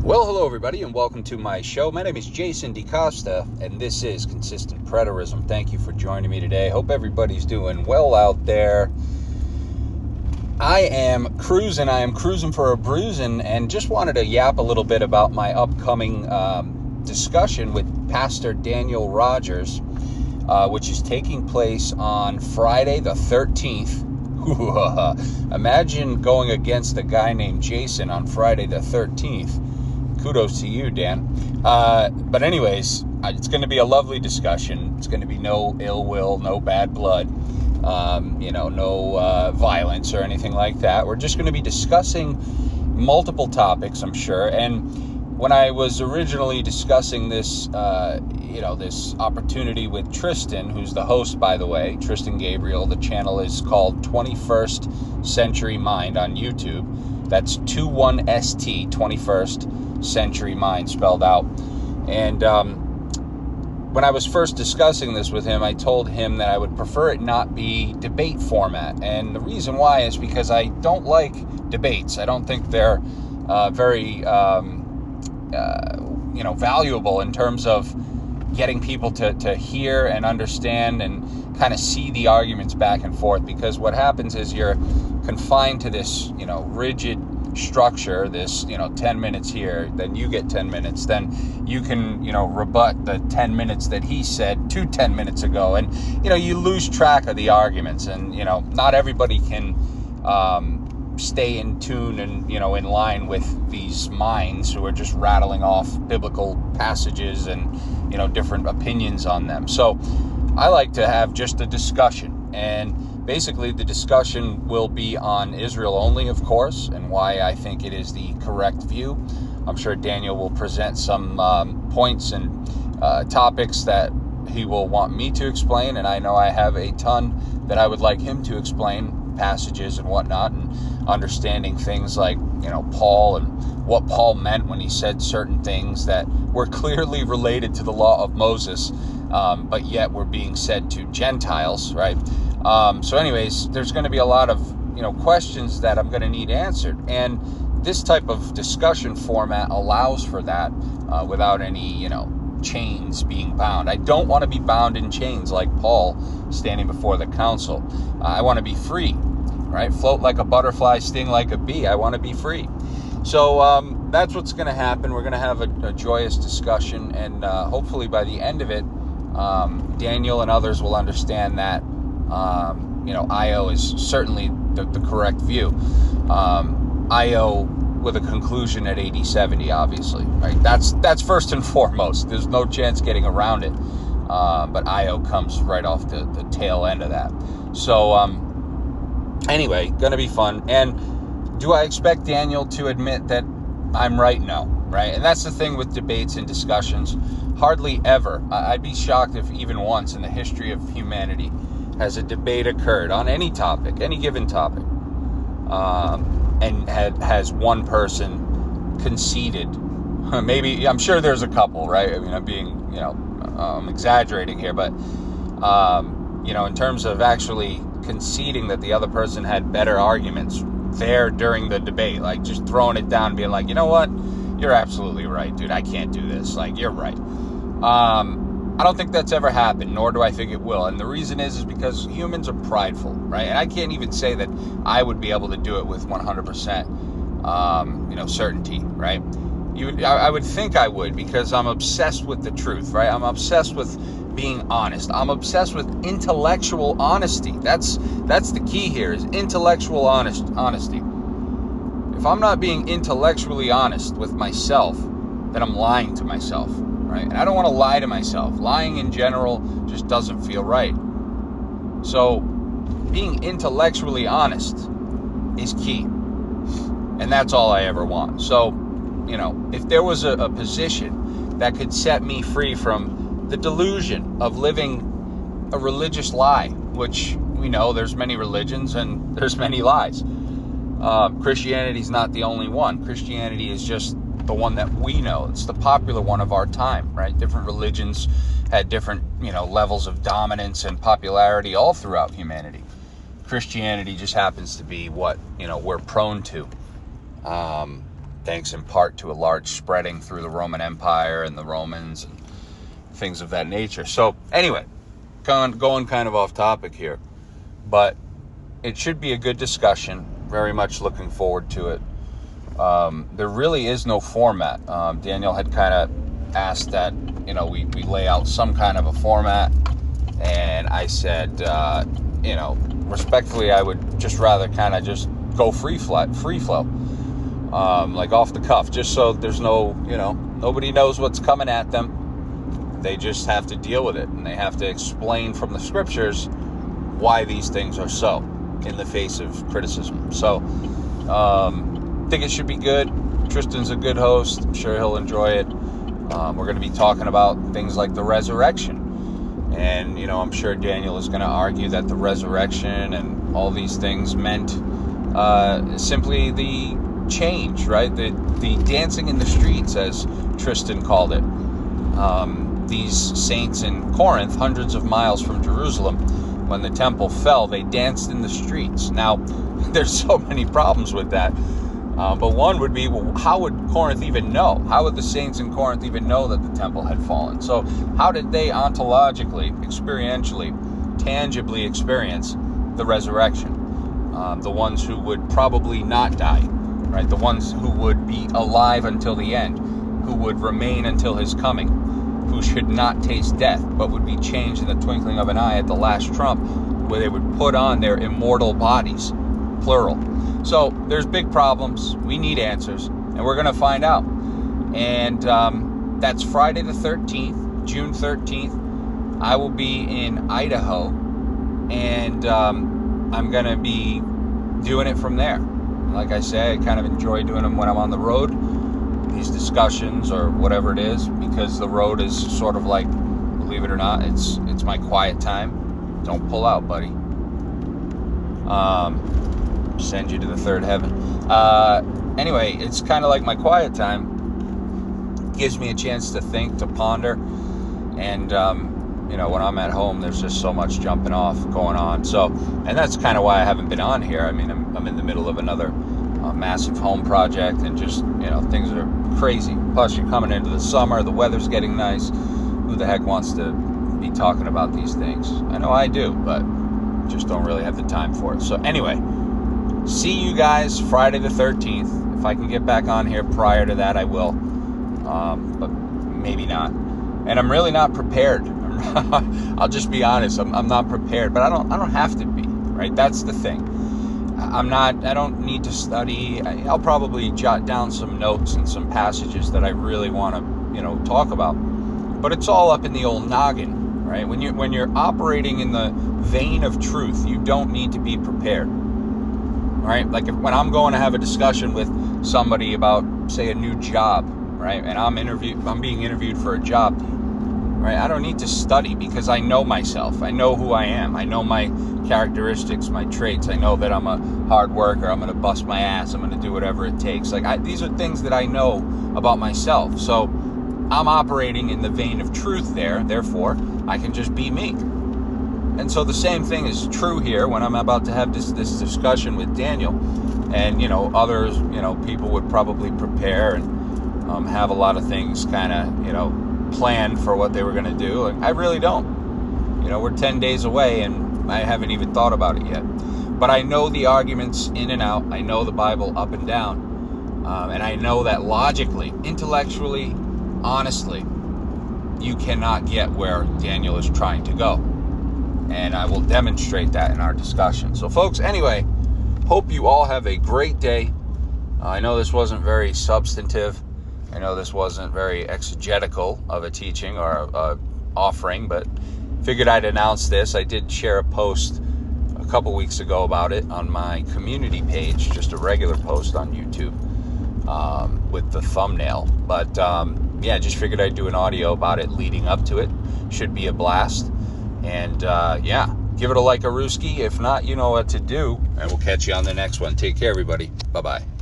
Well, hello everybody, and welcome to my show. My name is Jason DeCosta, and this is Consistent Preterism. Thank you for joining me today. Hope everybody's doing well out there. I am cruising for a bruising, and just wanted to yap a little bit about my upcoming discussion with Pastor Daniel Rogers, which is taking place on Friday the 13th. Imagine going against a guy named Jason on Friday the 13th. Kudos to you, Dan. But anyways, it's going to be a lovely discussion. It's going to be no ill will, no bad blood, no violence or anything like that. We're just going to be discussing multiple topics, I'm sure. And when I was originally discussing this, this opportunity with Tristan, who's the host, by the way, Tristan Gabriel, the channel is called 21st Century Mind on YouTube. That's 21ST, 21st Century Mind spelled out. And when I was first discussing this with him, I told him that I would prefer it not be debate format. And the reason why is because I don't like debates. I don't think they're very valuable in terms of getting people to hear and understand and kind of see the arguments back and forth. Because what happens is you're confined to this, rigid structure, this 10 minutes here, then you get 10 minutes, then you can rebut the 10 minutes that he said 10 minutes ago, and you lose track of the arguments, and not everybody can stay in tune and in line with these minds who are just rattling off biblical passages and different opinions on them. So I like to have just a discussion, and basically, the discussion will be on Israel only, of course, and why I think it is the correct view. I'm sure Daniel will present some points and topics that he will want me to explain, and I know I have a ton that I would like him to explain, passages and whatnot, and understanding things like, Paul and what Paul meant when he said certain things that were clearly related to the law of Moses, but yet were being said to Gentiles, right? So anyways, there's going to be a lot of, questions that I'm going to need answered. And this type of discussion format allows for that without any, chains being bound. I don't want to be bound in chains like Paul standing before the council. I want to be free, right? Float like a butterfly, sting like a bee. I want to be free. So that's what's going to happen. We're going to have a joyous discussion. And hopefully by the end of it, Daniel and others will understand that IO is certainly the correct view. IO with a conclusion at 80-70, obviously, right? That's first and foremost. There's no chance getting around it. But IO comes right off the tail end of that. So anyway, gonna be fun. And do I expect Daniel to admit that I'm right? No, right? And that's the thing with debates and discussions. Hardly ever. I'd be shocked if even once in the history of humanity has a debate occurred on any topic, any given topic, and has one person conceded. Maybe, I'm sure there's a couple, right? I mean, I'm being, I'm exaggerating here, but, in terms of actually conceding that the other person had better arguments there during the debate, like just throwing it down and being like, you know what? You're absolutely right, dude. I can't do this. Like, you're right. I don't think that's ever happened, nor do I think it will. And the reason is because humans are prideful, right? And I can't even say that I would be able to do it with 100%, certainty, right? I would think I would, because I'm obsessed with the truth, right? I'm obsessed with being honest. I'm obsessed with intellectual honesty. That's the key here, is intellectual honesty. If I'm not being intellectually honest with myself, then I'm lying to myself. Right? And I don't want to lie to myself. Lying in general just doesn't feel right. So being intellectually honest is key. And that's all I ever want. So, if there was a position that could set me free from the delusion of living a religious lie, which we know there's many religions and there's many lies. Christianity is not the only one. Christianity is just the one that we know. It's the popular one of our time, right? Different religions had different, levels of dominance and popularity all throughout humanity. Christianity just happens to be what, we're prone to. thanks in part to a large spreading through the Roman Empire and the Romans and things of that nature. So anyway, going kind of off topic here, but it should be a good discussion. Very much looking forward to it. There really is no format. Daniel had kind of asked that, we lay out some kind of a format, and I said, respectfully, I would just rather kind of just go free flow, like off the cuff, just so there's no, nobody knows what's coming at them. They just have to deal with it, and they have to explain from the scriptures why these things are so in the face of criticism. So, I think it should be good. Tristan's a good host. I'm sure he'll enjoy it. We're going to be talking about things like the resurrection. And, I'm sure Daniel is going to argue that the resurrection and all these things meant simply the change, right? The dancing in the streets, as Tristan called it. These saints in Corinth, hundreds of miles from Jerusalem, when the temple fell, they danced in the streets. Now, there's so many problems with that. But one would be, well, how would Corinth even know? How would the saints in Corinth even know that the temple had fallen? So how did they ontologically, experientially, tangibly experience the resurrection? The ones who would probably not die, right? The ones who would be alive until the end, who would remain until his coming, who should not taste death, but would be changed in the twinkling of an eye at the last trump, where they would put on their immortal bodies, plural. So there's big problems. We need answers, and we're going to find out. And that's Friday the 13th, June 13th. I will be in Idaho, and I'm going to be doing it from there. Like I say, I kind of enjoy doing them when I'm on the road, these discussions or whatever it is, because the road is sort of like, believe it or not, it's my quiet time. Don't pull out, buddy. Send you to the third heaven. Anyway, it's kind of like my quiet time. Gives me a chance to think, to ponder. And, when I'm at home, there's just so much jumping off going on. So, and that's kind of why I haven't been on here. I mean, I'm in the middle of another massive home project, and just, things are crazy. Plus, you're coming into the summer. The weather's getting nice. Who the heck wants to be talking about these things? I know I do, but just don't really have the time for it. So anyway, see you guys Friday the 13th. If I can get back on here prior to that, I will. But maybe not. And I'm really not prepared. I'll just be honest. I'm not prepared, but I don't have to be, right? That's the thing. I don't need to study. I'll probably jot down some notes and some passages that I really want to, talk about. But it's all up in the old noggin, right? When you're operating in the vein of truth, you don't need to be prepared. Right? Like when I'm going to have a discussion with somebody about, say, a new job, right? And I'm being interviewed for a job, right? I don't need to study, because I know myself. I know who I am. I know my characteristics, my traits. I know that I'm a hard worker. I'm going to bust my ass. I'm going to do whatever it takes. These are things that I know about myself. So I'm operating in the vein of truth there. Therefore, I can just be me. And so the same thing is true here when I'm about to have this discussion with Daniel. And, others, people would probably prepare and have a lot of things kind of, planned for what they were going to do. And I really don't. We're 10 days away, and I haven't even thought about it yet. But I know the arguments in and out. I know the Bible up and down. And I know that logically, intellectually, honestly, you cannot get where Daniel is trying to go. And I will demonstrate that in our discussion. So, folks, anyway, hope you all have a great day. I know this wasn't very substantive. I know this wasn't very exegetical of a teaching or a offering, but figured I'd announce this. I did share a post a couple weeks ago about it on my community page, just a regular post on YouTube with the thumbnail. But, just figured I'd do an audio about it leading up to it. Should be a blast. And, give it a like, a Rooski. If not, you know what to do. And we'll catch you on the next one. Take care, everybody. Bye-bye.